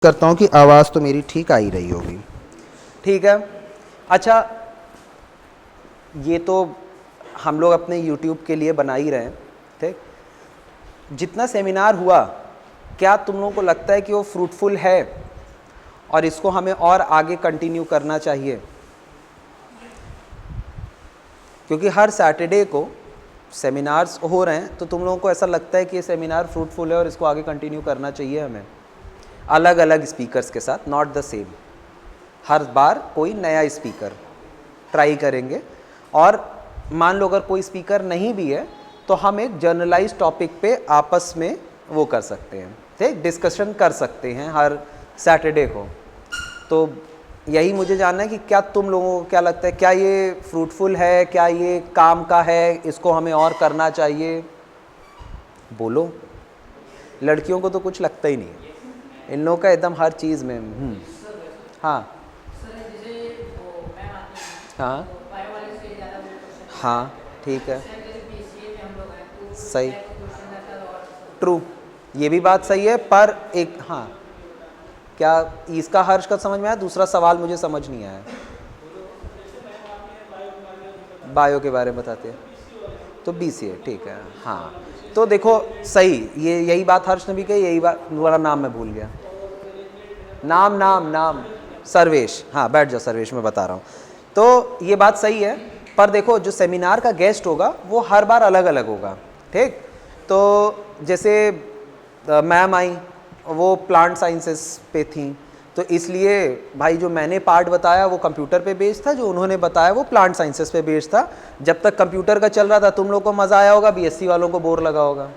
करता हूँ कि आवाज़ तो मेरी ठीक आ ही रही होगी। ठीक है। अच्छा, ये तो हम लोग अपने YouTube के लिए बना ही रहे हैं, ठीक। जितना सेमिनार हुआ, क्या तुम लोगों को लगता है कि वो फ्रूटफुल है और इसको हमें और आगे कंटिन्यू करना चाहिए? क्योंकि हर सैटरडे को सेमिनार्स हो रहे हैं, तो तुम लोगों को ऐसा लगता है कि ये सेमिनार फ्रूटफुल है और इसको आगे कंटिन्यू करना चाहिए हमें, अलग अलग स्पीकर्स के साथ, नॉट द सेम। हर बार कोई नया स्पीकर ट्राई करेंगे, और मान लो अगर कोई स्पीकर नहीं भी है तो हम एक जर्नलाइज टॉपिक पे आपस में वो कर सकते हैं, ठीक, डिस्कशन कर सकते हैं हर सैटरडे को। तो यही मुझे जानना है कि क्या तुम लोगों को क्या लगता है, क्या ये फ्रूटफुल है, क्या ये काम का है, इसको हमें और करना चाहिए? बोलो। लड़कियों को तो कुछ लगता ही नहीं है, इन लोगों का एकदम हर चीज़ में हाँ हाँ हाँ, ठीक है, सही, ट्रू, ये भी बात सही है। पर एक हाँ, क्या इसका हर्ष का समझ में आया? दूसरा सवाल मुझे समझ नहीं आया। बायो के बारे में बताते हैं तो BCA, ठीक है। हाँ, तो देखो सही, ये यही बात हर्ष ने भी कही, यही बात, वाला नाम मैं भूल गया, नाम सर्वेश। हाँ, बैठ जाओ सर्वेश, मैं बता रहा हूँ। तो ये बात सही है, पर देखो जो सेमिनार का गेस्ट होगा वो हर बार अलग अलग होगा, ठीक। तो जैसे मैम आई, वो प्लांट साइंसेस पे थी, तो इसलिए भाई जो मैंने पार्ट बताया वो कंप्यूटर पे बेस्ड था, जो उन्होंने बताया वो प्लांट साइंसेस पे बेस्ड था। जब तक कंप्यूटर का चल रहा था तुम लोग को मज़ा आया होगा, BSc वालों को बोर लगा होगा।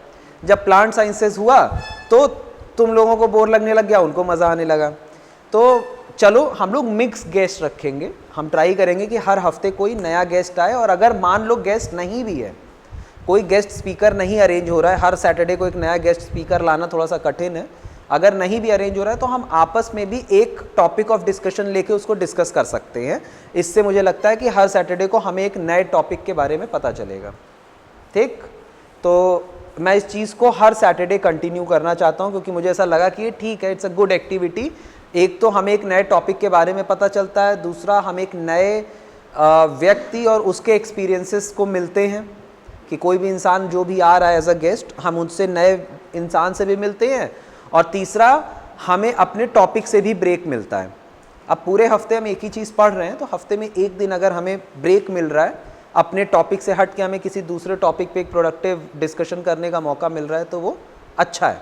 जब प्लांट साइंसेस हुआ तो तुम लोगों को बोर लगने लग गया, उनको मज़ा आने लगा। तो चलो हम लोग मिक्स गेस्ट रखेंगे, हम ट्राई करेंगे कि हर हफ्ते कोई नया गेस्ट आए, और अगर मान लो गेस्ट नहीं भी है, कोई गेस्ट स्पीकर नहीं अरेंज हो रहा है, हर सैटरडे को एक नया गेस्ट स्पीकर लाना थोड़ा सा कठिन है, अगर नहीं भी अरेंज हो रहा है तो हम आपस में भी एक टॉपिक ऑफ डिस्कशन लेके उसको डिस्कस कर सकते हैं। इससे मुझे लगता है कि हर सैटरडे को हमें एक नए टॉपिक के बारे में पता चलेगा, ठीक। तो मैं इस चीज़ को हर सैटरडे कंटिन्यू करना चाहता हूँ, क्योंकि मुझे ऐसा लगा कि ये ठीक है, इट्स अ गुड एक्टिविटी। एक तो हमें एक नए टॉपिक के बारे में पता चलता है, दूसरा हम एक नए व्यक्ति और उसके एक्सपीरियंसेस को मिलते हैं, कि कोई भी इंसान जो भी आ रहा है एज अ गेस्ट, हम उनसे नए इंसान से भी मिलते हैं, और तीसरा हमें अपने टॉपिक से भी ब्रेक मिलता है। अब पूरे हफ्ते हम एक ही चीज़ पढ़ रहे हैं, तो हफ्ते में एक दिन अगर हमें ब्रेक मिल रहा है, अपने टॉपिक से हट के हमें किसी दूसरे टॉपिक पे एक प्रोडक्टिव डिस्कशन करने का मौका मिल रहा है, तो वो अच्छा है,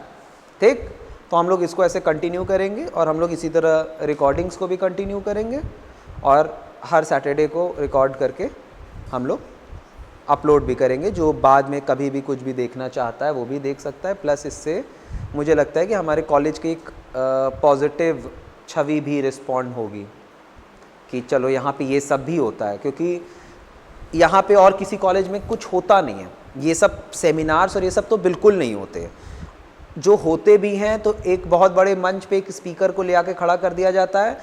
ठीक। तो हम लोग इसको ऐसे कंटिन्यू करेंगे, और हम लोग इसी तरह रिकॉर्डिंग्स को भी कंटिन्यू करेंगे, और हर सैटरडे को रिकॉर्ड करके हम लोग अपलोड भी करेंगे। जो बाद में कभी भी कुछ भी देखना चाहता है वो भी देख सकता है। प्लस इससे मुझे लगता है कि हमारे कॉलेज की एक पॉजिटिव छवि भी रिस्पॉन्ड होगी, कि चलो यहाँ पे ये सब भी होता है, क्योंकि यहाँ पे और किसी कॉलेज में कुछ होता नहीं है। ये सब सेमिनार्स और ये सब तो बिल्कुल नहीं होते, जो होते भी हैं तो एक बहुत बड़े मंच पे एक स्पीकर को ले आके खड़ा कर दिया जाता है,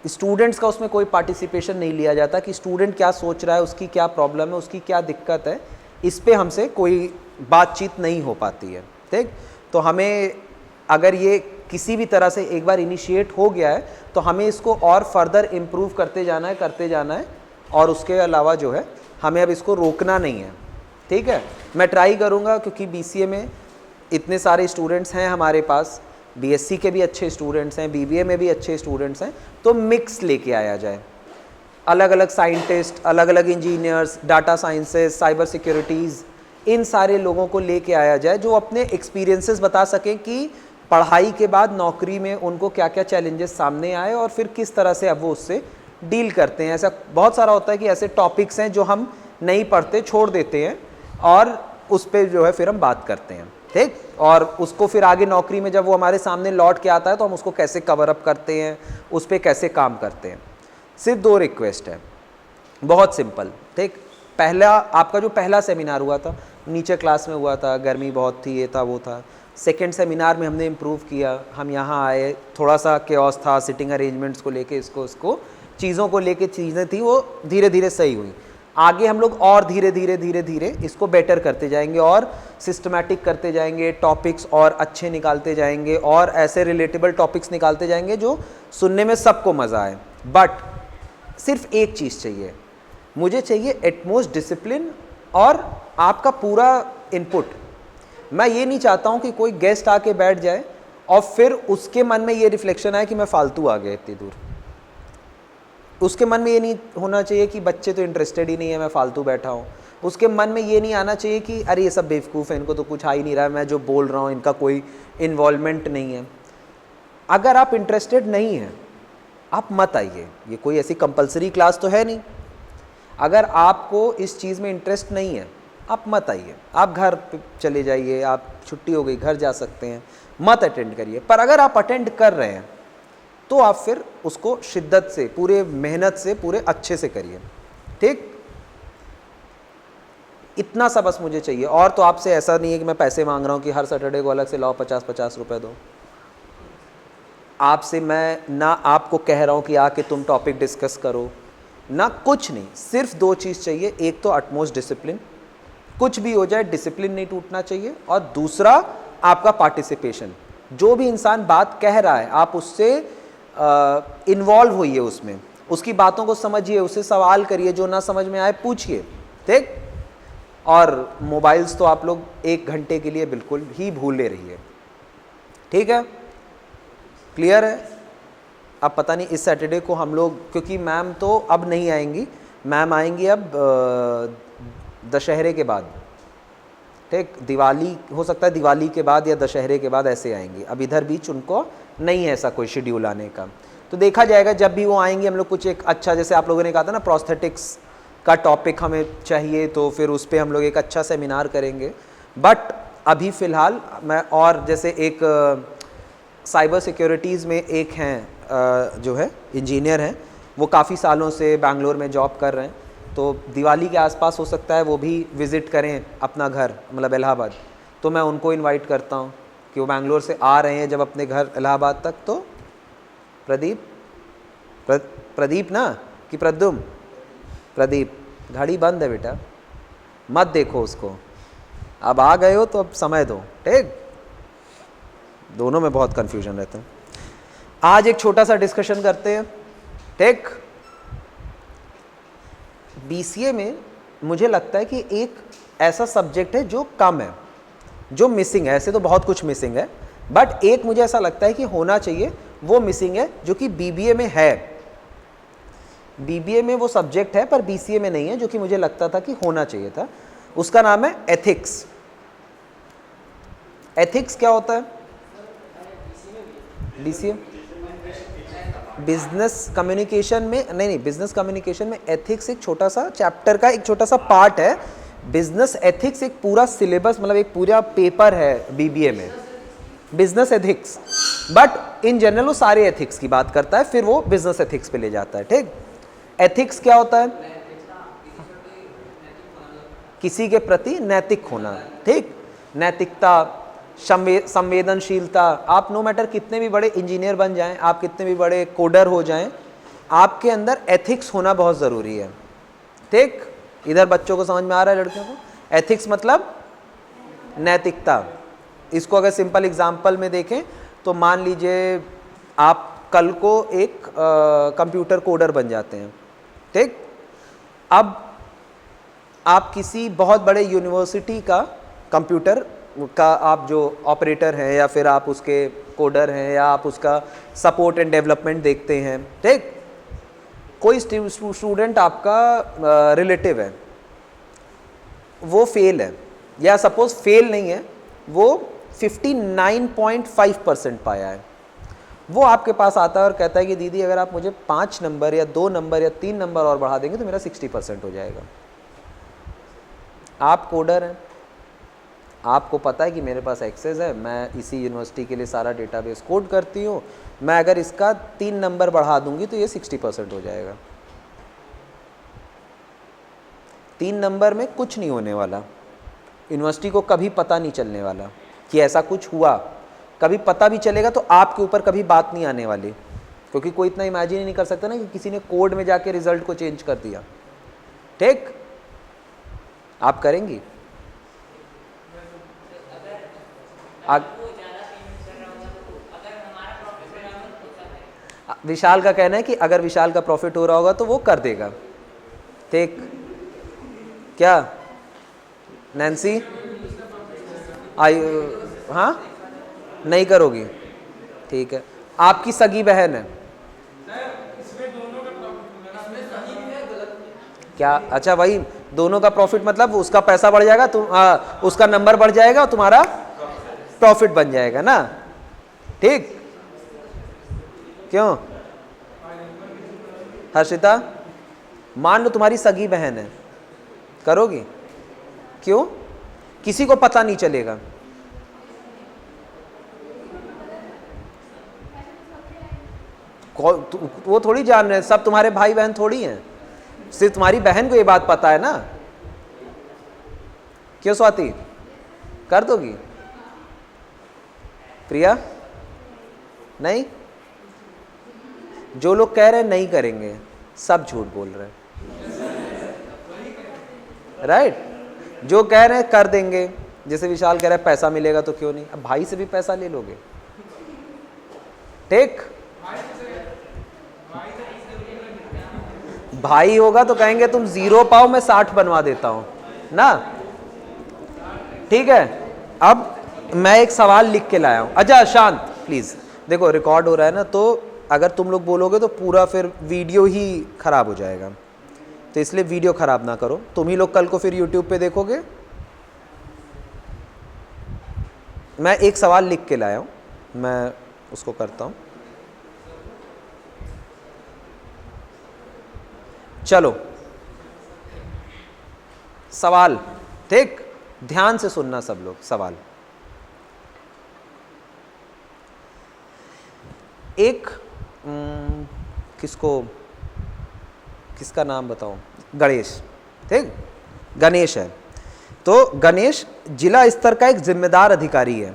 स्टूडेंट्स का उसमें कोई पार्टिसिपेशन नहीं लिया जाता कि स्टूडेंट क्या सोच रहा है, उसकी क्या प्रॉब्लम है, उसकी क्या दिक्कत है, इस पे हमसे कोई बातचीत नहीं हो पाती है, ठीक। तो हमें अगर ये किसी भी तरह से एक बार इनिशिएट हो गया है तो हमें इसको और फर्दर इम्प्रूव करते जाना है, और उसके अलावा जो है हमें अब इसको रोकना नहीं है, ठीक है। मैं ट्राई करूँगा, क्योंकि BCA में इतने सारे स्टूडेंट्स हैं हमारे पास, BSc के भी अच्छे स्टूडेंट्स हैं, BBA में भी अच्छे स्टूडेंट्स हैं, तो मिक्स लेके आया जाए, अलग अलग साइंटिस्ट, अलग अलग engineers, data sciences, cyber securities, इन सारे लोगों को लेके आया जाए, जो अपने एक्सपीरियंसेस बता सकें कि पढ़ाई के बाद नौकरी में उनको क्या क्या चैलेंजेस सामने आए, और फिर किस तरह से अब वो उससे डील करते हैं। ऐसा बहुत सारा होता है कि ऐसे टॉपिक्स हैं जो हम नहीं पढ़ते, छोड़ देते हैं, और उस पर जो है फिर हम बात करते हैं, ठीक। और उसको फिर आगे नौकरी में जब वो हमारे सामने लौट के आता है तो हम उसको कैसे कवर अप करते हैं, उस पर कैसे काम करते हैं। सिर्फ 2 रिक्वेस्ट है, बहुत सिंपल, ठीक। पहला, आपका जो पहला सेमिनार हुआ था नीचे क्लास में हुआ था, गर्मी बहुत थी, ये था वो था। सेकंड सेमिनार में हमने इम्प्रूव किया, हम यहाँ आए, थोड़ा सा केओस था, सिटिंग अरेंजमेंट्स को लेके, इसको चीज़ों को लेके चीज़ें थी, वो धीरे धीरे सही हुई। आगे हम लोग और धीरे धीरे धीरे धीरे इसको बेटर करते जाएंगे और सिस्टमैटिक करते जाएंगे, टॉपिक्स और अच्छे निकालते जाएंगे और ऐसे रिलेटेबल टॉपिक्स निकालते जाएंगे जो सुनने में सबको मज़ा आए। बट सिर्फ एक चीज़ चाहिए, मुझे चाहिए एटमोस्ट डिसिप्लिन और आपका पूरा इनपुट। मैं ये नहीं चाहता हूँ कि कोई गेस्ट आके बैठ जाए और फिर उसके मन में ये रिफ्लेक्शन आए कि मैं फालतू आ गया इतनी दूर। उसके मन में ये नहीं होना चाहिए कि बच्चे तो इंटरेस्टेड ही नहीं है, मैं फालतू बैठा हूँ। उसके मन में ये नहीं आना चाहिए कि अरे ये सब बेवकूफ़ है, इनको तो कुछ आ ही नहीं रहा है, मैं जो बोल रहा हूँ इनका कोई इन्वॉल्वमेंट नहीं है। अगर आप इंटरेस्टेड नहीं हैं आप मत आइए, ये कोई ऐसी कंपलसरी क्लास तो है नहीं। अगर आपको इस चीज़ में इंटरेस्ट नहीं है आप मत आइए, आप घर पे चले जाइए, आप छुट्टी हो गई घर जा सकते हैं, मत अटेंड करिए। पर अगर आप अटेंड कर रहे हैं तो आप फिर उसको शिद्दत से, पूरे मेहनत से, पूरे अच्छे से करिए, ठीक। इतना सा बस मुझे चाहिए। और तो आपसे ऐसा नहीं है कि मैं पैसे मांग रहा हूँ कि हर सैटरडे को अलग से लाओ 50-50 रुपए दो। आपसे मैं ना आपको कह रहा हूँ कि आके तुम टॉपिक डिस्कस करो, ना कुछ नहीं, सिर्फ दो चीज़ चाहिए। एक तो अटमोस्ट डिसिप्लिन, कुछ भी हो जाए डिसिप्लिन नहीं टूटना चाहिए, और दूसरा आपका पार्टिसिपेशन। जो भी इंसान बात कह रहा है आप उससे इन्वॉल्व होइए, उसमें उसकी बातों को समझिए, उससे सवाल करिए, जो ना समझ में आए पूछिए, ठीक। और मोबाइल्स तो आप लोग 1 घंटे के लिए बिल्कुल ही भूले रहिए, ठीक है, क्लियर है। अब पता नहीं इस सैटरडे को हम लोग, क्योंकि मैम तो अब नहीं आएंगी, मैम आएंगी अब दशहरे के बाद, ठीक। दिवाली हो सकता है, दिवाली के बाद या दशहरे के बाद ऐसे आएंगी। अब इधर बीच उनको नहीं है ऐसा कोई शेड्यूल आने का, तो देखा जाएगा जब भी वो आएंगी हम लोग कुछ एक अच्छा, जैसे आप लोगों ने कहा था ना प्रोस्थेटिक्स का टॉपिक हमें चाहिए, तो फिर उस पर हम लोग एक अच्छा सेमिनार करेंगे। बट अभी फ़िलहाल मैं, और जैसे एक साइबर सिक्योरिटीज़ में एक हैं जो है इंजीनियर हैं, वो काफ़ी सालों से बैंगलोर में जॉब कर रहे हैं, तो दिवाली के आसपास हो सकता है वो भी विज़िट करें अपना घर, मतलब इलाहाबाद। तो मैं उनको इनवाइट करता हूँ कि वो बैंगलोर से आ रहे हैं जब अपने घर इलाहाबाद तक, तो प्रदीप ना कि प्रद्युम, प्रदीप, घड़ी बंद है बेटा, मत देखो उसको, अब आ गए हो तो अब समय दो, ठीक। दोनों में बहुत कन्फ्यूजन रहता है। आज एक छोटा सा डिस्कशन करते हैं, ठीक। बीसीए में मुझे लगता है कि एक ऐसा सब्जेक्ट है जो कम है, जो मिसिंग है। ऐसे तो बहुत कुछ मिसिंग है, बट एक मुझे ऐसा लगता है कि होना चाहिए, वो मिसिंग है, जो कि बीबीए में है। बीबीए में वो सब्जेक्ट है पर बीसीए में नहीं है, जो कि मुझे लगता था कि होना चाहिए था। उसका नाम है एथिक्स। एथिक्स क्या होता है? बीसीए बिजनेस कम्युनिकेशन में नहीं, बिजनेस कम्युनिकेशन में एथिक्स एक छोटा सा चैप्टर का एक छोटा सा पार्ट है। बिजनेस एथिक्स एक पूरा सिलेबस, मतलब एक पूरा पेपर है बीबीए में, business ethics. But in general वो सारे एथिक्स की बात करता है, फिर वो बिजनेस एथिक्स पे ले जाता है, ठीक। एथिक्स क्या होता है? किसी के प्रति नैतिक होना, ठीक। नैतिकता, संवेदनशीलता। आप नो मैटर कितने भी बड़े इंजीनियर बन जाएं, आप कितने भी बड़े कोडर हो जाएं, आपके अंदर एथिक्स होना बहुत ज़रूरी है, ठीक। इधर बच्चों को समझ में आ रहा है, लड़कियों को? एथिक्स मतलब नैतिकता। इसको अगर सिंपल एग्जांपल में देखें तो मान लीजिए आप कल को एक कंप्यूटर कोडर बन जाते हैं, ठीक। अब आप किसी बहुत बड़े यूनिवर्सिटी का कंप्यूटर का आप जो ऑपरेटर हैं, या फिर आप उसके कोडर हैं, या आप उसका सपोर्ट एंड डेवलपमेंट देखते हैं, ठीक। कोई स्टूडेंट आपका रिलेटिव है, वो फेल है, या सपोज फेल नहीं है, वो 59.5% पाया है। वो आपके पास आता है और कहता है कि दीदी अगर आप मुझे 5 नंबर या 2 नंबर या 3 नंबर और बढ़ा देंगे तो मेरा 60% हो जाएगा। आप कोडर हैं, आपको पता है कि मेरे पास एक्सेस है, मैं इसी यूनिवर्सिटी के लिए सारा डेटाबेस कोड करती हूँ, मैं अगर इसका 3 नंबर बढ़ा दूंगी तो ये 60% हो जाएगा। 3 नंबर में कुछ नहीं होने वाला, यूनिवर्सिटी को कभी पता नहीं चलने वाला कि ऐसा कुछ हुआ। कभी पता भी चलेगा तो आपके ऊपर कभी बात नहीं आने वाली, क्योंकि कोई इतना इमेजिन ही नहीं कर सकता ना कि किसी ने कोड में जाके रिजल्ट को चेंज कर दिया, ठीक। आप करेंगी? विशाल का कहना है कि अगर विशाल का प्रॉफिट हो रहा होगा तो वो कर देगा। ठीक, क्या नैन्सी? हाँ, नहीं करोगी? ठीक है। आपकी सगी बहन है क्या? अच्छा, वही दोनों का प्रॉफिट, मतलब उसका पैसा बढ़ जाएगा, उसका नंबर बढ़ जाएगा और तुम्हारा प्रॉफिट बन जाएगा ना। ठीक, क्यों हर्षिता? मान लो तुम्हारी सगी बहन है, करोगी? क्यों? किसी को पता नहीं चलेगा। वो थोड़ी जान रहे हैं, सब तुम्हारे भाई बहन थोड़ी हैं, सिर्फ तुम्हारी बहन को ये बात पता है ना। क्यों स्वाति, कर दोगी? प्रिया? नहीं? जो लोग कह रहे हैं नहीं करेंगे, सब झूठ बोल रहे हैं, राइट? जो कह रहे हैं कर देंगे, जैसे विशाल कह रहा है पैसा मिलेगा तो क्यों नहीं, अब भाई से भी पैसा ले लोगे। ठीक, भाई होगा तो कहेंगे तुम 0 पाओ, मैं 60 बनवा देता हूं ना। ठीक है, अब मैं एक सवाल लिख के लाया हूं। अच्छा शांत प्लीज, देखो रिकॉर्ड हो रहा है ना, तो अगर तुम लोग बोलोगे तो पूरा फिर वीडियो ही खराब हो जाएगा, तो इसलिए वीडियो खराब ना करो। तुम ही लोग कल को फिर यूट्यूब पे देखोगे। मैं एक सवाल लिख के लाया हूं, मैं उसको करता हूं। चलो सवाल, ठीक, ध्यान से सुनना सब लोग। सवाल, एक किसका नाम बताऊं? गणेश, ठीक, गणेश है। तो गणेश जिला स्तर का एक जिम्मेदार अधिकारी है,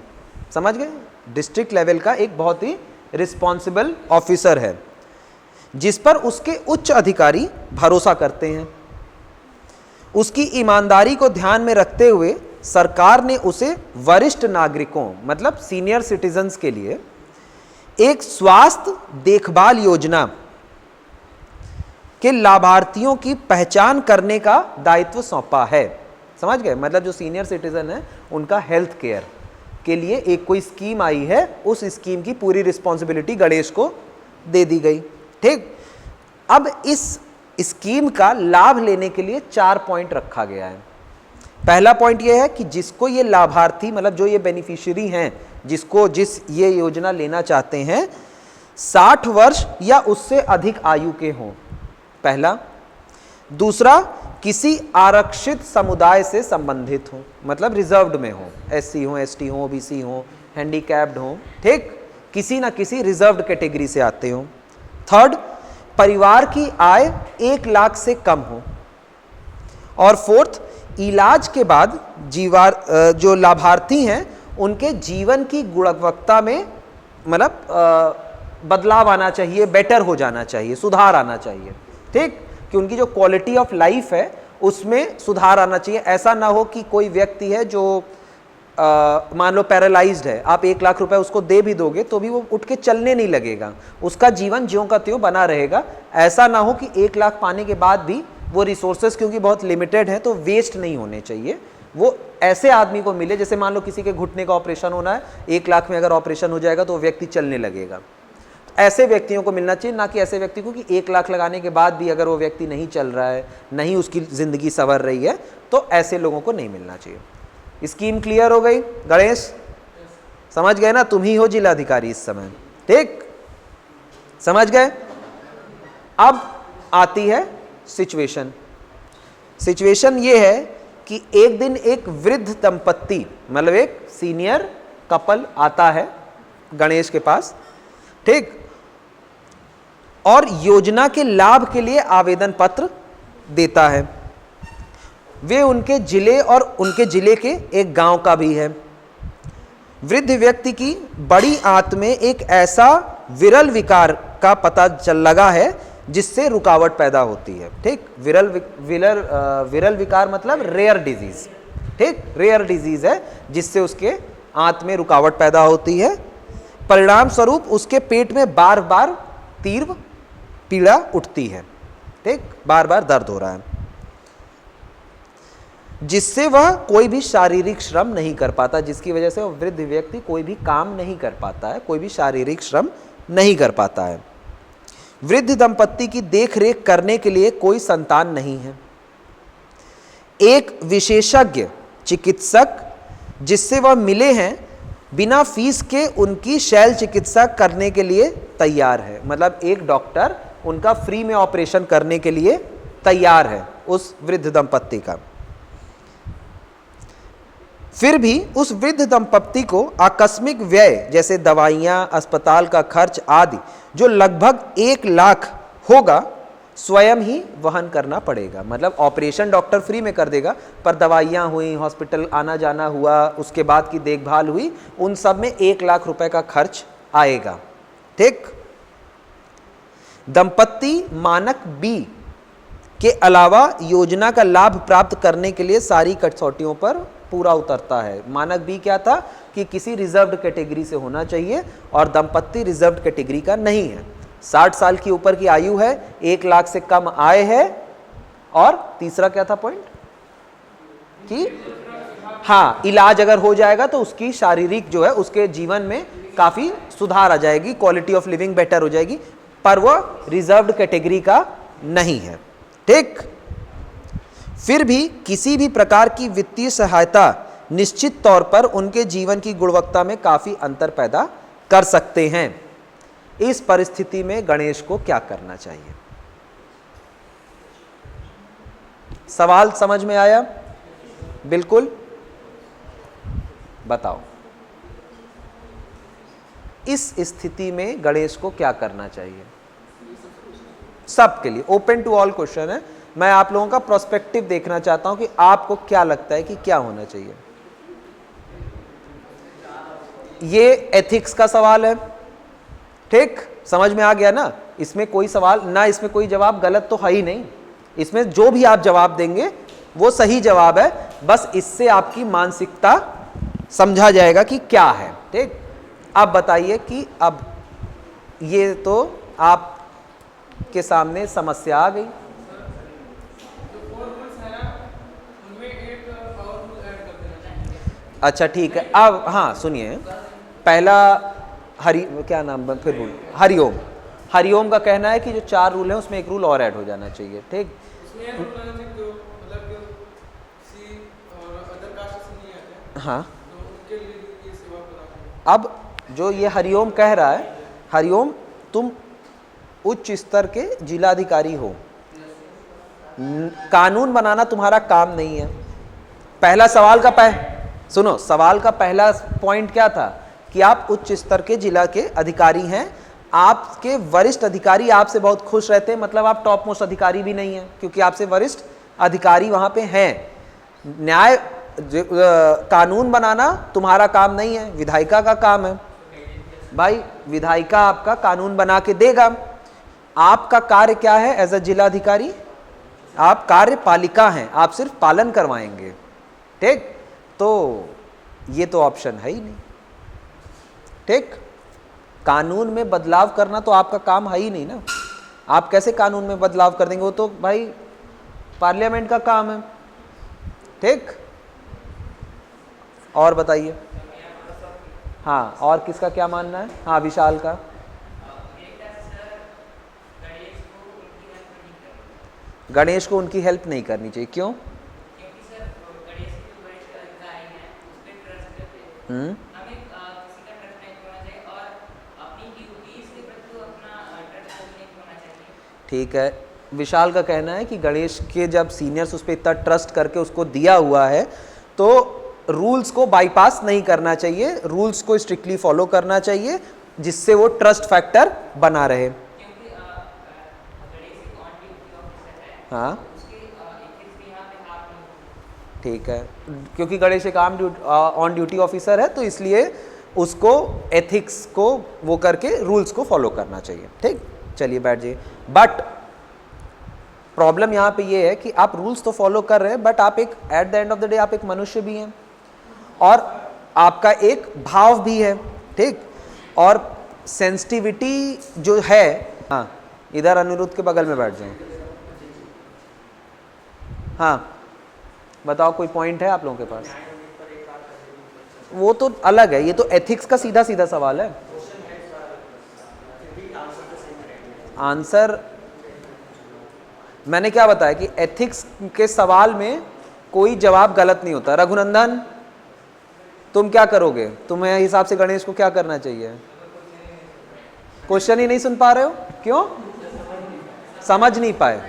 समझ गए? डिस्ट्रिक्ट लेवल का एक बहुत ही रिस्पॉन्सिबल ऑफिसर है, जिस पर उसके उच्च अधिकारी भरोसा करते हैं। उसकी ईमानदारी को ध्यान में रखते हुए सरकार ने उसे वरिष्ठ नागरिकों, मतलब सीनियर सिटीजन्स के लिए एक स्वास्थ्य देखभाल योजना के लाभार्थियों की पहचान करने का दायित्व सौंपा है। समझ गए? मतलब जो सीनियर सिटीजन है उनका हेल्थ केयर के लिए एक कोई स्कीम आई है, उस स्कीम की पूरी रिस्पॉन्सिबिलिटी गणेश को दे दी गई। ठीक, अब इस स्कीम का लाभ लेने के लिए 4 पॉइंट रखा गया है। पहला पॉइंट यह है कि जिसको ये लाभार्थी, मतलब जो ये बेनिफिशियरी हैं, जिस ये योजना लेना चाहते हैं, 60 वर्ष या उससे अधिक आयु के हों, पहला। दूसरा, किसी आरक्षित समुदाय से संबंधित हो, मतलब रिजर्व्ड में हो, SC हो, ST हो, OBC हो, हैंडीकैप्ड हो, ठीक, किसी ना किसी रिजर्व्ड कैटेगरी से आते हो। थर्ड, परिवार की आय 1 लाख से कम हो। और फोर्थ, इलाज के बाद जो लाभार्थी हैं उनके जीवन की गुणवत्ता में मतलब बदलाव आना चाहिए, बेटर हो जाना चाहिए, सुधार आना चाहिए। ठीक, कि उनकी जो क्वालिटी ऑफ लाइफ है उसमें सुधार आना चाहिए। ऐसा ना हो कि कोई व्यक्ति है जो मान लो पैरालाइज्ड है, आप 1 लाख रुपए उसको दे भी दोगे तो भी वो उठ के चलने नहीं लगेगा, उसका जीवन ज्यों का त्यों बना रहेगा। ऐसा ना हो कि 1 लाख पाने के बाद भी वो रिसोर्सेज क्योंकि बहुत लिमिटेड है तो वेस्ट नहीं होने चाहिए। वो ऐसे आदमी को मिले, जैसे मान लो किसी के घुटने का ऑपरेशन होना है, 1 लाख में अगर ऑपरेशन हो जाएगा तो वो व्यक्ति चलने लगेगा। तो ऐसे व्यक्तियों को मिलना चाहिए, ना कि ऐसे व्यक्ति को कि 1 लाख लगाने के बाद भी अगर वो व्यक्ति नहीं चल रहा है, नहीं उसकी ज़िंदगी संवर रही है, तो ऐसे लोगों को नहीं मिलना चाहिए। स्कीम क्लियर हो गई? गणेश समझ गए ना? तुम ही हो जिलाधिकारी इस समय, ठीक, समझ गए? अब आती है सिचुएशन। सिचुएशन ये है कि एक दिन एक वृद्ध दंपत्ति, मतलब एक सीनियर कपल आता है गणेश के पास, ठीक, और योजना के लाभ के लिए आवेदन पत्र देता है। वे उनके जिले और उनके जिले के एक गांव का भी है। वृद्ध व्यक्ति की बड़ी आंत में एक ऐसा विरल विकार का पता चल लगा है जिससे रुकावट पैदा होती है। ठीक, विरल विकार मतलब रेयर डिजीज। ठीक, रेयर डिजीज है जिससे उसके आंत में रुकावट पैदा होती है। परिणाम स्वरूप उसके पेट में बार बार तीव्र पीड़ा उठती है। ठीक, बार बार दर्द हो रहा है, जिससे वह कोई भी शारीरिक श्रम नहीं कर पाता, जिसकी वजह से वह वृद्ध व्यक्ति कोई भी काम नहीं कर पाता है, कोई भी शारीरिक श्रम नहीं कर पाता है। वृद्ध दंपत्ति की देखरेख करने के लिए कोई संतान नहीं है। एक विशेषज्ञ चिकित्सक जिससे वह मिले हैं बिना फीस के उनकी शैल चिकित्सा करने के लिए तैयार है। मतलब एक डॉक्टर उनका फ्री में ऑपरेशन करने के लिए तैयार है उस वृद्ध दंपत्ति का। फिर भी उस वृद्ध दंपत्ति को आकस्मिक व्यय जैसे दवाइयां, अस्पताल का खर्च आदि जो लगभग 1 लाख होगा स्वयं ही वहन करना पड़ेगा। मतलब ऑपरेशन डॉक्टर फ्री में कर देगा, पर दवाइयां हुई, हॉस्पिटल आना जाना हुआ, उसके बाद की देखभाल हुई, उन सब में 1 लाख रुपए का खर्च आएगा। ठीक, दंपत्ति मानक बी के अलावा योजना का लाभ प्राप्त करने के लिए सारी कसौटियों पर पूरा उतरता है। मानक बी क्या था कि किसी रिजर्व्ड कैटेगरी से होना चाहिए और दंपत्ति रिजर्व्ड कैटेगरी का नहीं है। 60 साल की ऊपर की आयु है, 1 लाख से कम आय है, और तीसरा क्या था पॉइंट कि हाँ, इलाज अगर हो जाएगा तो उसकी शारीरिक जो है उसके जीवन में काफी सुधार आ जाएगी, क्वालिटी ऑफ लिविंग बेटर हो जाएगी, पर वह रिजर्व्ड कैटेगरी का नहीं है। ठीक, फिर भी किसी भी प्रकार की वित्तीय सहायता निश्चित तौर पर उनके जीवन की गुणवत्ता में काफी अंतर पैदा कर सकते हैं। इस परिस्थिति में गणेश को क्या करना चाहिए? सवाल समझ में आया? बिल्कुल, बताओ इस स्थिति में गणेश को क्या करना चाहिए? सबके लिए ओपन टू ऑल क्वेश्चन है। मैं आप लोगों का प्रोस्पेक्टिव देखना चाहता हूं कि आपको क्या लगता है कि क्या होना चाहिए। ये एथिक्स का सवाल है। ठीक, समझ में आ गया ना? इसमें कोई सवाल ना, इसमें कोई जवाब गलत तो है ही नहीं। इसमें जो भी आप जवाब देंगे वो सही जवाब है, बस इससे आपकी मानसिकता समझा जाएगा कि क्या है। ठीक, अब बताइए कि अब ये तो आपके सामने समस्या आ गई। अच्छा ठीक है, अब हाँ सुनिए, पहला क्या नाम फिर बोल, हरिओम। हरिओम का कहना है कि जो 4 रूल है उसमें एक रूल और ऐड हो जाना चाहिए। ठीक, हाँ, अब जो ये हरिओम कह रहा है, हरिओम तुम उच्च स्तर के जिलाधिकारी हो, कानून बनाना तुम्हारा काम नहीं है। पहला सवाल का सुनो, सवाल का पहला पॉइंट क्या था कि आप उच्च स्तर के जिला के अधिकारी हैं, आपके वरिष्ठ अधिकारी आपसे बहुत खुश रहते हैं, मतलब आप टॉप मोस्ट अधिकारी भी नहीं हैं क्योंकि आपसे वरिष्ठ अधिकारी वहां पे हैं। न्याय कानून बनाना तुम्हारा काम नहीं है, विधायिका का काम है। भाई विधायिका आपका कानून बना के देगा, आपका कार्य क्या है एज अ जिलाधिकारी? आप कार्यपालिका हैं, आप सिर्फ पालन करवाएंगे। ठीक, तो ये तो ऑप्शन है ही नहीं। ठीक, कानून में बदलाव करना तो आपका काम है ही नहीं ना। आप कैसे कानून में बदलाव कर देंगे? वो तो भाई पार्लियामेंट का काम है। ठीक, और बताइए। हाँ, और किसका क्या मानना है? हाँ, विशाल का। गणेश को उनकी हेल्प नहीं करनी चाहिए, क्यों? ठीक है, विशाल का कहना है कि गणेश के जब सीनियर्स उस पर इतना ट्रस्ट करके उसको दिया हुआ है तो रूल्स को बाईपास नहीं करना चाहिए, रूल्स को स्ट्रिक्टली फॉलो करना चाहिए जिससे वो ट्रस्ट फैक्टर बना रहे। हाँ ठीक है, क्योंकि गणेश एक ऑन ड्यूटी ऑफिसर है तो इसलिए उसको एथिक्स को वो करके रूल्स को फॉलो करना चाहिए। ठीक, चलिए बैठ जाइए। बट प्रॉब्लम यहाँ पे ये है कि आप रूल्स तो फॉलो कर रहे हैं, बट आप एक at the end of the day आप एक मनुष्य भी हैं और आपका एक भाव भी है, ठीक। और सेंसिटिविटी जो है, हाँ इधर अनिरुद्ध के बगल में बैठ जाओ। हाँ बताओ, कोई पॉइंट है आप लोगों के पास? वो तो अलग है, ये तो एथिक्स का सीधा सीधा सवाल है। आंसर मैंने क्या बताया कि एथिक्स के सवाल में कोई जवाब गलत नहीं होता। रघुनंदन तुम क्या करोगे? तुम्हें हिसाब से गणेश को क्या करना चाहिए? क्वेश्चन ही नहीं सुन पा रहे हो, क्यों? समझ नहीं पाए?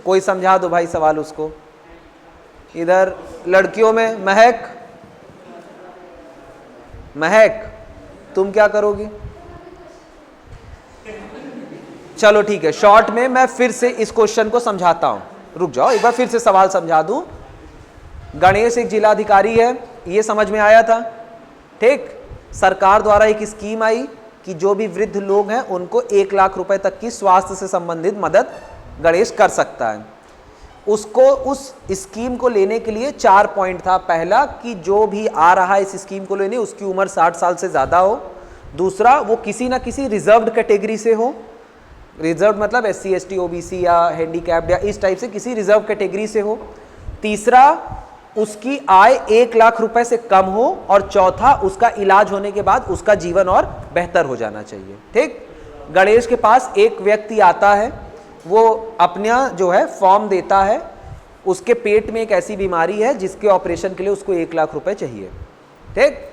कोई समझा दो भाई सवाल उसको। इधर लड़कियों में महक, महक तुम क्या करोगी? चलो ठीक है, शॉर्ट में मैं फिर से इस क्वेश्चन को समझाता हूं, रुक जाओ एक बार फिर से सवाल समझा दूं। गणेश एक जिलाधिकारी है, ये समझ में आया था, ठीक। सरकार द्वारा एक स्कीम आई कि जो भी वृद्ध लोग हैं उनको 1 लाख रुपए तक की स्वास्थ्य से संबंधित मदद गणेश कर सकता है। उसको उस स्कीम को लेने के लिए 4 पॉइंट था। पहला कि जो भी आ रहा है इस स्कीम को लेने उसकी उम्र 60 साल से ज़्यादा हो। दूसरा, वो किसी ना किसी रिजर्व्ड कैटेगरी से हो। रिजर्व मतलब SC ST OBC या हैंडीकैप्ड या इस टाइप से किसी रिजर्व कैटेगरी से हो। तीसरा, उसकी आय 1 लाख रुपए से कम हो। और चौथा, उसका इलाज होने के बाद उसका जीवन और बेहतर हो जाना चाहिए, ठीक। गणेश के पास एक व्यक्ति आता है, वो अपना जो है फॉर्म देता है, उसके पेट में एक ऐसी बीमारी है जिसके ऑपरेशन के लिए उसको 1 लाख रुपए चाहिए, ठीक।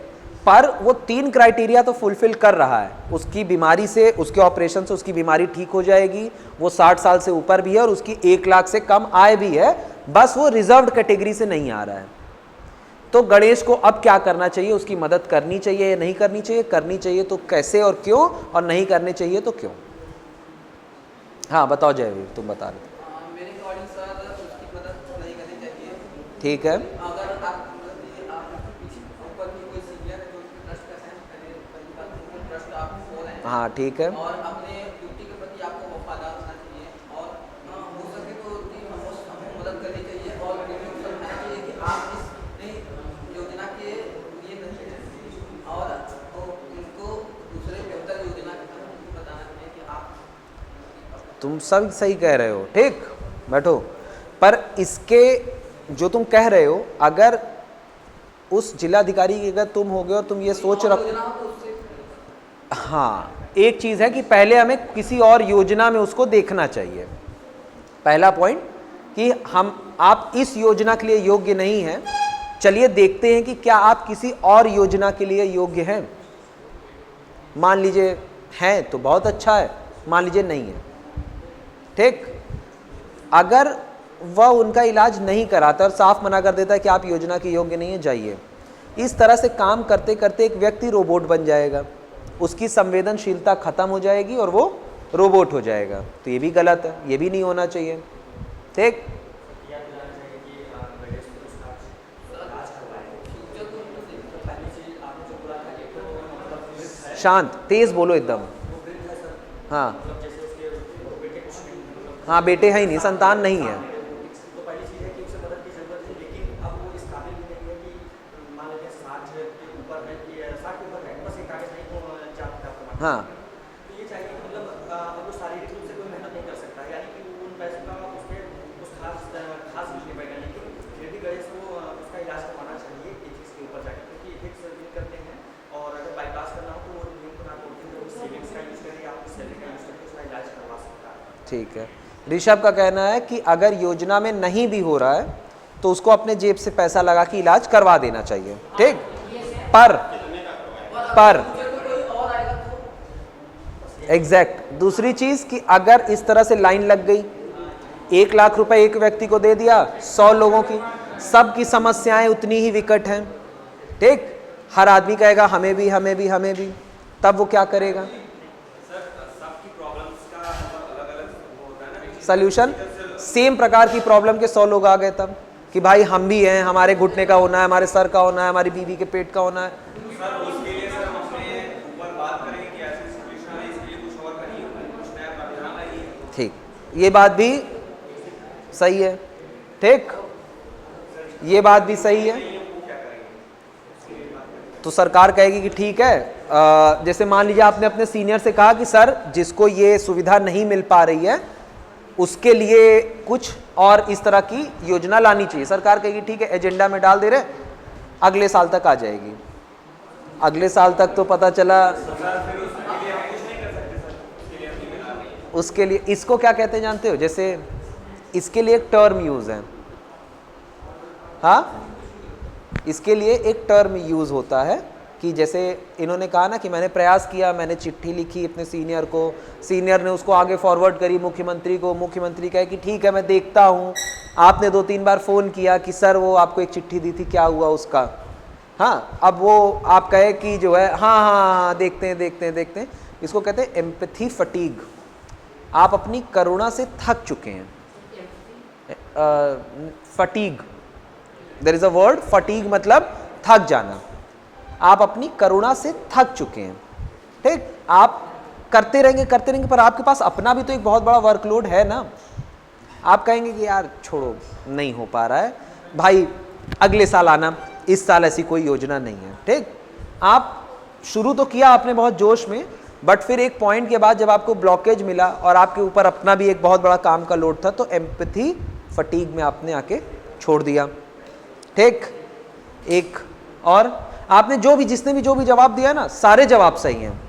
पर वो 3 क्राइटेरिया तो फुलफिल कर रहा है। उसकी बीमारी से, उसके ऑपरेशन से उसकी बीमारी ठीक हो जाएगी, वो 60 साल से ऊपर भी है और उसकी 1 लाख से कम आय भी है, बस वो रिजर्व्ड कैटेगरी से नहीं आ रहा है। तो गणेश को अब क्या करना चाहिए? उसकी मदद करनी चाहिए या नहीं करनी चाहिए? करनी चाहिए तो कैसे और क्यों, और नहीं करनी चाहिए तो क्यों? हाँ बताओ जयवीर, तुम बता रहे थे। मेरे अकॉर्डिंग सर उसकी मदद नहीं करनी चाहिए। ठीक है, अगर आप पीछे ऊपर की कोई सीनियर है जो उसके ट्रस्ट का है, पहले पहली बात तो ट्रस्ट आप हो रहे हैं, हाँ ठीक है। और अपने ड्यूटी के प्रति आपको वफादार होना चाहिए, और हो सके तो उतनी हमें मदद करनी चाहिए, और उन्हें समझना चाहिए कि आप इस नई योजना के लिए नहीं हैं, और उनको दूसरे बेहतर योजना के तरफ उनको बताना चाहिए कि आप। तुम सब सही कह रहे हो, ठीक, बैठो। पर इसके जो तुम कह रहे हो, अगर उस जिलाधिकारी की अगर तुम होगे और तुम ये सोच रखो, हाँ एक चीज़ है कि पहले हमें किसी और योजना में उसको देखना चाहिए। पहला पॉइंट कि आप इस योजना के लिए योग्य नहीं हैं, चलिए देखते हैं कि क्या आप किसी और योजना के लिए योग्य हैं। मान लीजिए हैं तो बहुत अच्छा है, मान लीजिए नहीं है, ठीक। अगर वह उनका इलाज नहीं कराता और साफ मना कर देता है कि आप योजना के योग्य नहीं है, जाइए, इस तरह से काम करते करते एक व्यक्ति रोबोट बन जाएगा, उसकी संवेदनशीलता खत्म हो जाएगी और वो रोबोट हो जाएगा। तो ये भी गलत है, ये भी नहीं होना चाहिए, ठीक। शांत, तेज बोलो एकदम। हाँ हाँ, बेटे हैं ही नहीं, संतान नहीं है। तो पहली चीज़ है कि उसे मदद की जरूरत है, लेकिन अब वो इस काबिल भी नहीं है कि मान लीजिए 60 के ऊपर है कि 60 के ऊपर है, बस एक कागज नहीं को जाता। हाँ, तो ये चाहिए कि मतलब अब वो शारीरिक रूप से कोई मेहनत नहीं कर सकता, यानी कि उन पैसों का उसमें कुछ खास कुछ नहीं पड़ेगा, लेकिन फिर भी गणेश को उसका इलाज करवाना चाहिए एथिक्स के ऊपर जाकर, क्योंकि एथिक्स डील करते हैं, और अगर बाईपास करना हो तो वो नियम को ना तोड़ते हुए सेविंग्स का यूज़ करें या अपनी सैलरी का यूज़ करके उसका इलाज करवा सकता है। ठीक है। ऋषभ का कहना है कि अगर योजना में नहीं भी हो रहा है तो उसको अपने जेब से पैसा लगा के इलाज करवा देना चाहिए, ठीक। पर एग्जैक्ट दूसरी चीज कि अगर इस तरह से लाइन लग गई, 1 लाख रुपए एक व्यक्ति को दे दिया, 100 लोगों की, सबकी समस्याएं उतनी ही विकट हैं, ठीक। हर आदमी कहेगा हमें भी हमें भी हमें भी, तब वो क्या करेगा? सॉल्यूशन सेम प्रकार की प्रॉब्लम के 100 लोग आ गए तब कि भाई हम भी हैं, हमारे घुटने का होना है, हमारे सर का होना है, हमारी बीवी के पेट का होना है। सर उसके लिए सर हम अपने ऊपर बात करेंगे कि ऐसी सिचुएशन है, इसके लिए कुछ और करिए, कुछ नया प्रावधान लाइए। ठीक, ये बात भी सही है, ठीक, ये बात भी सही है। तो सरकार कहेगी कि ठीक है, जैसे मान लीजिए आपने अपने सीनियर से कहा कि सर जिसको ये सुविधा नहीं मिल पा रही है उसके लिए कुछ और इस तरह की योजना लानी चाहिए। सरकार कहेगी ठीक है, एजेंडा में डाल दे रहे, अगले साल तक आ जाएगी। अगले साल तक तो पता चला उसके लिए, इसको क्या कहते हैं जानते हो? जैसे इसके लिए एक टर्म यूज है, हाँ, इसके लिए एक टर्म यूज होता है कि जैसे इन्होंने कहा ना कि मैंने प्रयास किया, मैंने चिट्ठी लिखी अपने सीनियर को, सीनियर ने उसको आगे फॉरवर्ड करी मुख्यमंत्री को, मुख्यमंत्री कहे कि ठीक है मैं देखता हूँ, आपने 2-3 बार फ़ोन किया कि सर वो आपको एक चिट्ठी दी थी, क्या हुआ उसका, हाँ, अब वो आप कहे कि जो है हाँ देखते हैं, इसको कहते हैं एम्पैथी फटीग। आप अपनी करुणा से थक चुके हैं, fatigue, there is a word fatigue, मतलब थक जाना। आप अपनी करुणा से थक चुके हैं, ठीक, आप करते रहेंगे, पर आपके पास अपना भी तो एक बहुत बड़ा वर्कलोड है ना। आप कहेंगे कि यार छोड़ो, नहीं हो पा रहा है भाई, अगले साल आना, इस साल ऐसी कोई योजना नहीं है, ठीक। आप शुरू तो किया आपने बहुत जोश में, बट फिर एक पॉइंट के बाद जब आपको ब्लॉकेज मिला और आपके ऊपर अपना भी एक बहुत बड़ा काम का लोड था, तो एम्पैथी फटीग में आपने आके छोड़ दिया, ठीक। एक और आपने जिसने भी जो भी जवाब दिया ना, सारे जवाब सही हैं,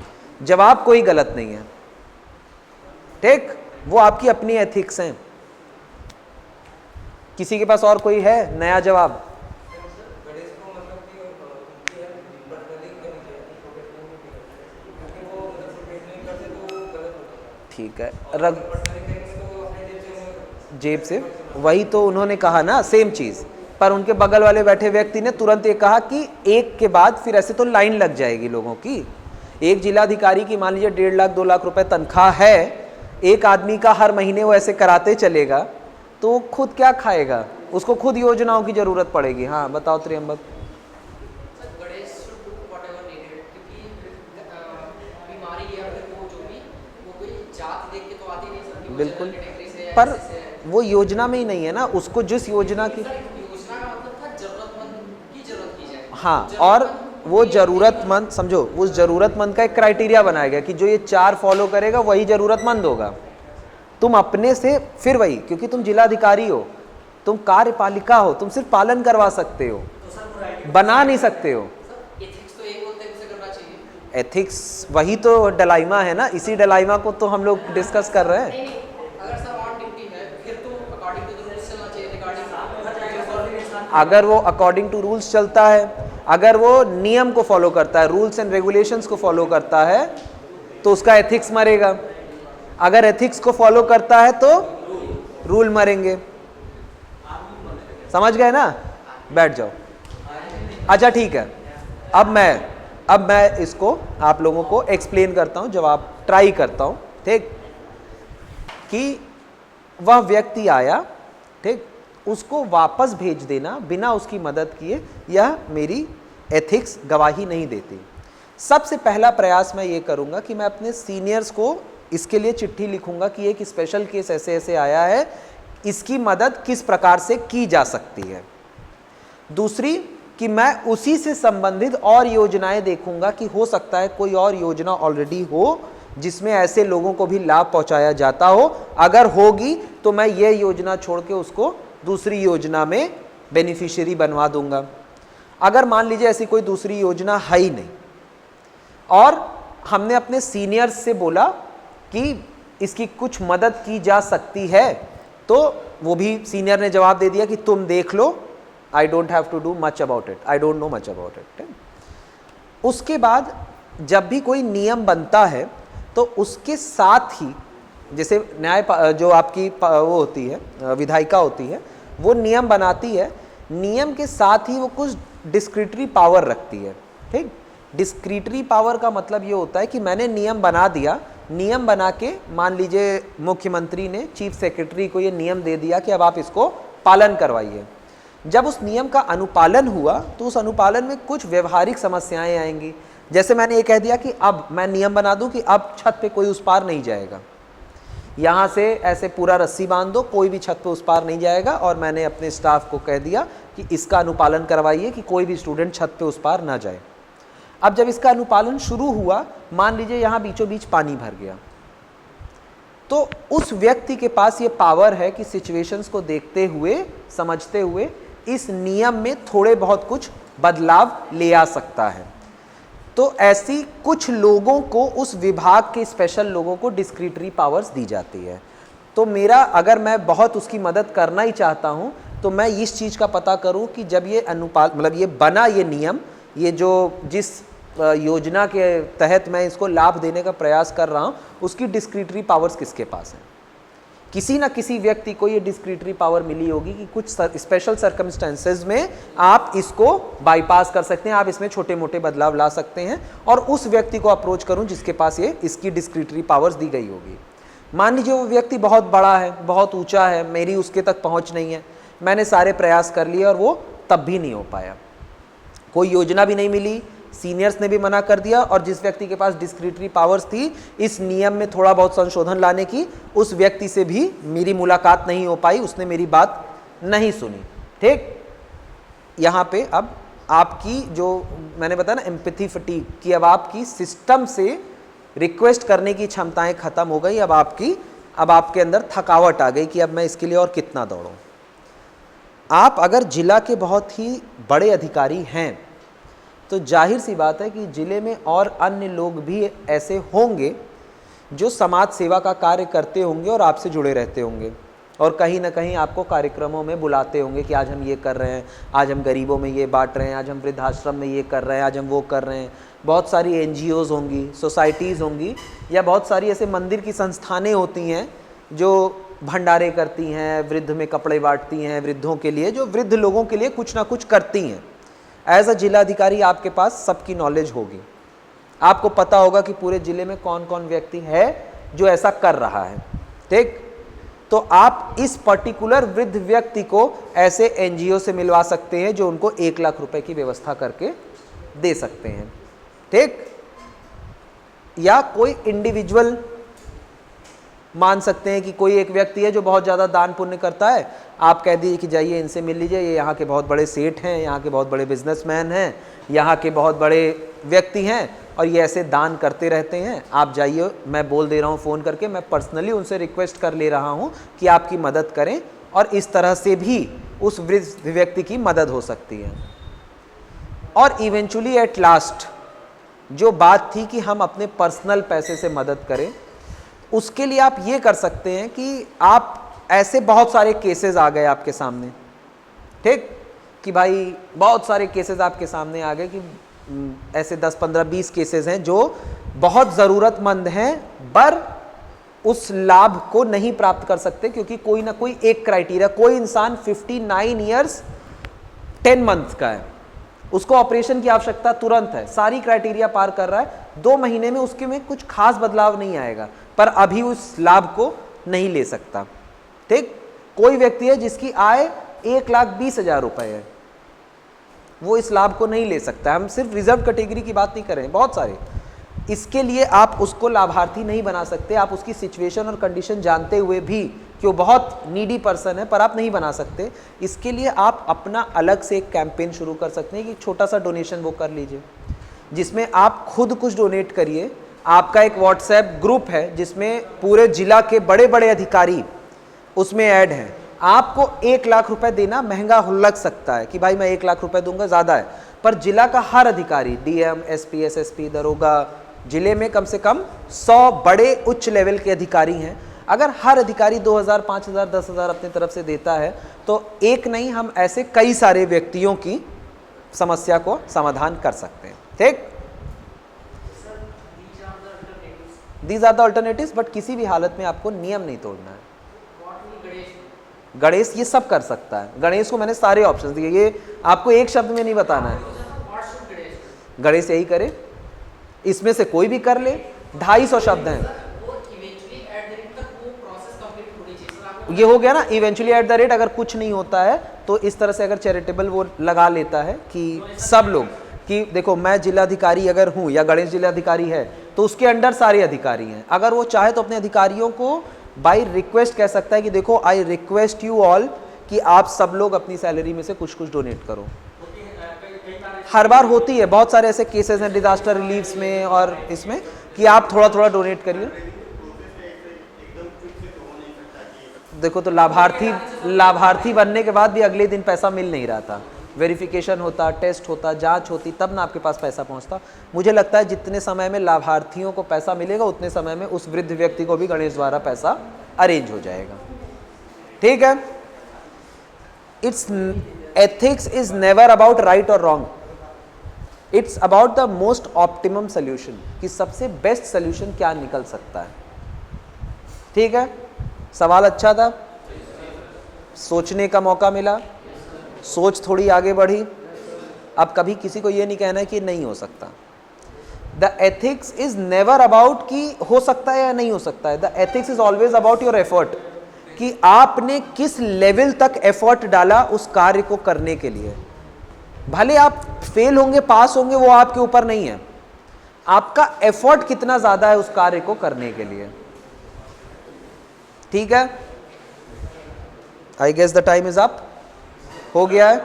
जवाब कोई गलत नहीं है, ठीक, वो आपकी अपनी एथिक्स हैं। किसी के पास और कोई है नया जवाब? ठीक है, जेब से, वही तो उन्होंने कहा ना, सेम चीज, पर उनके बगल वाले बैठे व्यक्ति ने तुरंत ये कहा कि एक के बाद फिर ऐसे तो लाइन लग जाएगी लोगों की। एक जिलाधिकारी की मान लीजिए 1.5 लाख 2 लाख रुपए तनख्वाह है, एक आदमी का हर महीने वो ऐसे कराते चलेगा तो खुद क्या खाएगा, उसको खुद योजनाओं की जरूरत पड़ेगी। हाँ बताओ त्रियंबक। बिल्कुल, पर वो योजना में ही नहीं है ना, उसको जिस योजना की, हाँ, और वो जरूरतमंद, समझो उस जरूरतमंद का एक क्राइटेरिया बनाया गया कि जो ये 4 फॉलो करेगा वही जरूरतमंद होगा। तुम अपने से फिर वही, क्योंकि तुम जिलाधिकारी हो, तुम कार्यपालिका हो, तुम सिर्फ पालन करवा सकते हो, बना नहीं सकते हो। एथिक्स वही तो डलाइमा है ना, इसी डलाइमा को तो हम लोग डिस्कस कर रहे हैं। अगर वो अकॉर्डिंग टू रूल्स चलता है, अगर वो नियम को फॉलो करता है, रूल्स एंड रेगुलेशंस को फॉलो करता है, तो उसका एथिक्स मरेगा। अगर एथिक्स को फॉलो करता है तो रूल मरेंगे। समझ गए ना? बैठ जाओ। अच्छा ठीक है, अब मैं इसको आप लोगों को एक्सप्लेन करता हूं, जवाब ट्राई करता हूं, ठीक। कि वह व्यक्ति आया, ठीक, उसको वापस भेज देना बिना उसकी मदद किए, यह मेरी एथिक्स गवाही नहीं देती। सबसे पहला प्रयास मैं ये करूंगा कि मैं अपने सीनियर्स को इसके लिए चिट्ठी लिखूंगा कि एक स्पेशल केस ऐसे ऐसे आया है, इसकी मदद किस प्रकार से की जा सकती है। दूसरी कि मैं उसी से संबंधित और योजनाएं देखूंगा कि हो सकता है कोई और योजना ऑलरेडी हो जिसमें ऐसे लोगों को भी लाभ पहुंचाया जाता हो। अगर होगी तो मैं ये योजना छोड़ के उसको दूसरी योजना में बेनिफिशियरी बनवा दूंगा। अगर मान लीजिए ऐसी कोई दूसरी योजना है ही नहीं और हमने अपने सीनियर्स से बोला कि इसकी कुछ मदद की जा सकती है, तो वो भी सीनियर ने जवाब दे दिया कि तुम देख लो, I don't have to do much about it, I don't know much about it. उसके बाद जब भी कोई नियम बनता है तो उसके साथ ही, जैसे न्याय जो आपकी वो होती है विधायिका होती है, वो नियम बनाती है, नियम के साथ ही वो कुछ डिस्क्रिटरी पावर रखती है, ठीक। डिस्क्रिटरी पावर का मतलब ये होता है कि मैंने नियम बना दिया, नियम बना के मान लीजिए मुख्यमंत्री ने चीफ सेक्रेटरी को ये नियम दे दिया कि अब आप इसको पालन करवाइए। जब उस नियम का अनुपालन हुआ तो उस अनुपालन में कुछ व्यवहारिक समस्याएं आएंगी। जैसे मैंने ये कह दिया कि अब मैं नियम बना दूं कि अब छत पे कोई उस पार नहीं जाएगा, यहाँ से ऐसे पूरा रस्सी बांध दो, कोई भी छत पे उस पार नहीं जाएगा। और मैंने अपने स्टाफ को कह दिया कि इसका अनुपालन करवाइए कि कोई भी स्टूडेंट छत पे उस पार ना जाए। अब जब इसका अनुपालन शुरू हुआ, मान लीजिए यहाँ बीचों बीच पानी भर गया, तो उस व्यक्ति के पास ये पावर है कि सिचुएशंस को देखते हुए, समझते हुए इस नियम में थोड़े बहुत कुछ बदलाव ले आ सकता है। तो ऐसी कुछ लोगों को, उस विभाग के स्पेशल लोगों को डिस्क्रिटरी पावर्स दी जाती है। तो मेरा, अगर मैं बहुत उसकी मदद करना ही चाहता हूँ, तो मैं इस चीज़ का पता करूँ कि जब ये मतलब ये बना, ये नियम, ये जो जिस योजना के तहत मैं इसको लाभ देने का प्रयास कर रहा हूँ, उसकी डिस्क्रिटरी पावर्स किसके पास है। किसी ना किसी व्यक्ति को ये डिस्क्रिटरी पावर मिली होगी कि कुछ स्पेशल सर्कमस्टेंसेज में आप इसको बाईपास कर सकते हैं, आप इसमें छोटे मोटे बदलाव ला सकते हैं, और उस व्यक्ति को अप्रोच करूं जिसके पास ये इसकी डिस्क्रिटरी पावर्स दी गई होगी। मान लीजिए वो व्यक्ति बहुत बड़ा है, बहुत ऊंचा है, मेरी उसके तक पहुंच नहीं है, मैंने सारे प्रयास कर लिए और वो तब भी नहीं हो पाया, कोई योजना भी नहीं मिली, सीनियर्स ने भी मना कर दिया, और जिस व्यक्ति के पास डिस्क्रिटरी पावर्स थी इस नियम में थोड़ा बहुत संशोधन लाने की, उस व्यक्ति से भी मेरी मुलाकात नहीं हो पाई, उसने मेरी बात नहीं सुनी। ठीक, यहाँ पे अब आपकी जो मैंने बताया ना एम्पैथी फटीग कि अब आपकी सिस्टम से रिक्वेस्ट करने की क्षमताएं खत्म हो गई, अब आपके अंदर थकावट आ गई कि अब मैं इसके लिए और कितना दौड़ूं। आप अगर जिला के बहुत ही बड़े अधिकारी हैं तो जाहिर सी बात है कि ज़िले में और अन्य लोग भी ऐसे होंगे जो समाज सेवा का कार्य करते होंगे और आपसे जुड़े रहते होंगे, और कहीं ना कहीं आपको कार्यक्रमों में बुलाते होंगे कि आज हम ये कर रहे हैं, आज हम गरीबों में ये बांट रहे हैं, आज हम वृद्धाश्रम में ये कर रहे हैं, आज हम वो कर रहे हैं। बहुत सारी NGOs होंगी, सोसाइटीज़ होंगी, या बहुत सारी ऐसे मंदिर की संस्थानें होती हैं जो भंडारे करती हैं, वृद्ध में कपड़े बांटती हैं, वृद्धों के लिए, जो वृद्ध लोगों के लिए कुछ ना कुछ करती हैं। एज अ जिलाधिकारी आपके पास सबकी नॉलेज होगी, आपको पता होगा कि पूरे ज़िले में कौन कौन व्यक्ति है जो ऐसा कर रहा है। ठीक, तो आप इस पर्टिकुलर वृद्ध व्यक्ति को ऐसे NGO से मिलवा सकते हैं जो उनको 1 लाख रुपए की व्यवस्था करके दे सकते हैं। ठीक, या कोई इंडिविजुअल मान सकते हैं कि कोई एक व्यक्ति है जो बहुत ज़्यादा दान पुण्य करता है, आप कह दीजिए कि जाइए इनसे मिल लीजिए, ये यहाँ के बहुत बड़े सेठ हैं, यहाँ के बहुत बड़े बिजनेसमैन हैं, यहाँ के बहुत बड़े व्यक्ति हैं और ये ऐसे दान करते रहते हैं, आप जाइए, मैं बोल दे रहा हूँ फ़ोन करके, मैं पर्सनली उनसे रिक्वेस्ट कर ले रहा हूँ कि आपकी मदद करें, और इस तरह से भी उस वृद्ध व्यक्ति की मदद हो सकती है। और इवेंचुअली एट लास्ट जो बात थी कि हम अपने पर्सनल पैसे से मदद करें, उसके लिए आप ये कर सकते हैं कि आप ऐसे बहुत सारे केसेस आ गए आपके सामने, ठीक, कि भाई बहुत सारे केसेस आपके सामने आ गए कि ऐसे 10, 15, 20 केसेस हैं जो बहुत ज़रूरतमंद हैं पर उस लाभ को नहीं प्राप्त कर सकते क्योंकि कोई ना कोई एक क्राइटेरिया, कोई इंसान 59 ईयर्स 10 मंथ्स का है, उसको ऑपरेशन की आवश्यकता तुरंत है, सारी क्राइटेरिया पार कर रहा है, 2 महीने में उसके में कुछ खास बदलाव नहीं आएगा, पर अभी उस लाभ को नहीं ले सकता। ठीक, कोई व्यक्ति है जिसकी आय 1,20,000 रुपए है, वो इस लाभ को नहीं ले सकता। हम सिर्फ रिजर्व कैटेगरी की बात नहीं कर रहे हैं, बहुत सारे, इसके लिए आप उसको लाभार्थी नहीं बना सकते। आप उसकी सिचुएशन और कंडीशन जानते हुए भी कि वो बहुत नीडी पर्सन है, पर आप नहीं बना सकते। इसके लिए आप अपना अलग से एक कैंपेन शुरू कर सकते हैं कि छोटा सा डोनेशन वो कर लीजिए, जिसमें आप खुद कुछ डोनेट करिए। आपका एक व्हाट्सएप ग्रुप है जिसमें पूरे जिला के बड़े बड़े अधिकारी उसमें ऐड हैं। आपको 1 लाख रुपए देना महंगा लग सकता है कि भाई मैं 1 लाख रुपए दूंगा, ज़्यादा है, पर जिला का हर अधिकारी, DM, SP, SSP, दरोगा, जिले में कम से कम 100 बड़े उच्च लेवल के अधिकारी हैं। अगर हर अधिकारी 2,000, 5,000, 10,000 अपनी तरफ से देता है तो एक नहीं, हम ऐसे कई सारे व्यक्तियों की समस्या को समाधान कर सकते हैं। ठीक, these are the alternatives, but किसी भी हालत में आपको नियम नहीं तोड़ना है। गणेश ये सब कर सकता है, गणेश को मैंने सारे ऑप्शंस दिए, ये आपको एक शब्द में नहीं बताना है। गणेश यही करे, इसमें से कोई भी कर ले, 250 शब्द हैं। ये हो गया ना इवेंचुअली एट द रेट। अगर कुछ नहीं होता है तो इस तरह से अगर चैरिटेबल वो लगा लेता है कि सब लोग, कि देखो मैं जिलाधिकारी अगर हूँ या गणेश जिलाधिकारी है तो उसके अंडर सारे अधिकारी हैं, अगर वो चाहे तो अपने अधिकारियों को बाय रिक्वेस्ट कह सकता है कि देखो आई रिक्वेस्ट यू ऑल कि आप सब लोग अपनी सैलरी में से कुछ कुछ डोनेट करो। हर बार होती है, बहुत सारे ऐसे केसेस हैं डिजास्टर रिलीफ्स में और इसमें कि आप थोड़ा थोड़ा डोनेट करिए। देखो तो लाभार्थी बनने के बाद भी अगले दिन पैसा मिल नहीं रहा था, वेरिफिकेशन होता, टेस्ट होता, जांच होती, तब ना आपके पास पैसा पहुंचता। मुझे लगता है जितने समय में लाभार्थियों को पैसा मिलेगा उतने समय में उस वृद्ध व्यक्ति को भी गणेश द्वारा पैसा अरेंज हो जाएगा। ठीक है, its ethics is never about right और wrong, it's about the most optimum solution, कि सबसे बेस्ट सोल्यूशन क्या निकल सकता है। ठीक है, सवाल अच्छा था, सोचने का मौका मिला, सोच थोड़ी आगे बढ़ी। अब कभी किसी को ये नहीं कहना है कि नहीं हो सकता। The ethics is never about कि हो सकता है या नहीं हो सकता है, the ethics is always about your effort, कि आपने किस लेवल तक एफर्ट डाला उस कार्य को करने के लिए। भले आप फेल होंगे पास होंगे वो आपके ऊपर नहीं है, आपका एफर्ट कितना ज्यादा है उस कार्य को करने के लिए। ठीक है, I guess the time is up, हो गया है।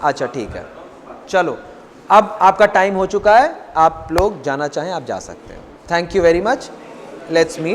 अच्छा ठीक है, चलो अब आपका टाइम हो चुका है, आप लोग जाना चाहें आप जा सकते हैं। Thank you very much, let's meet.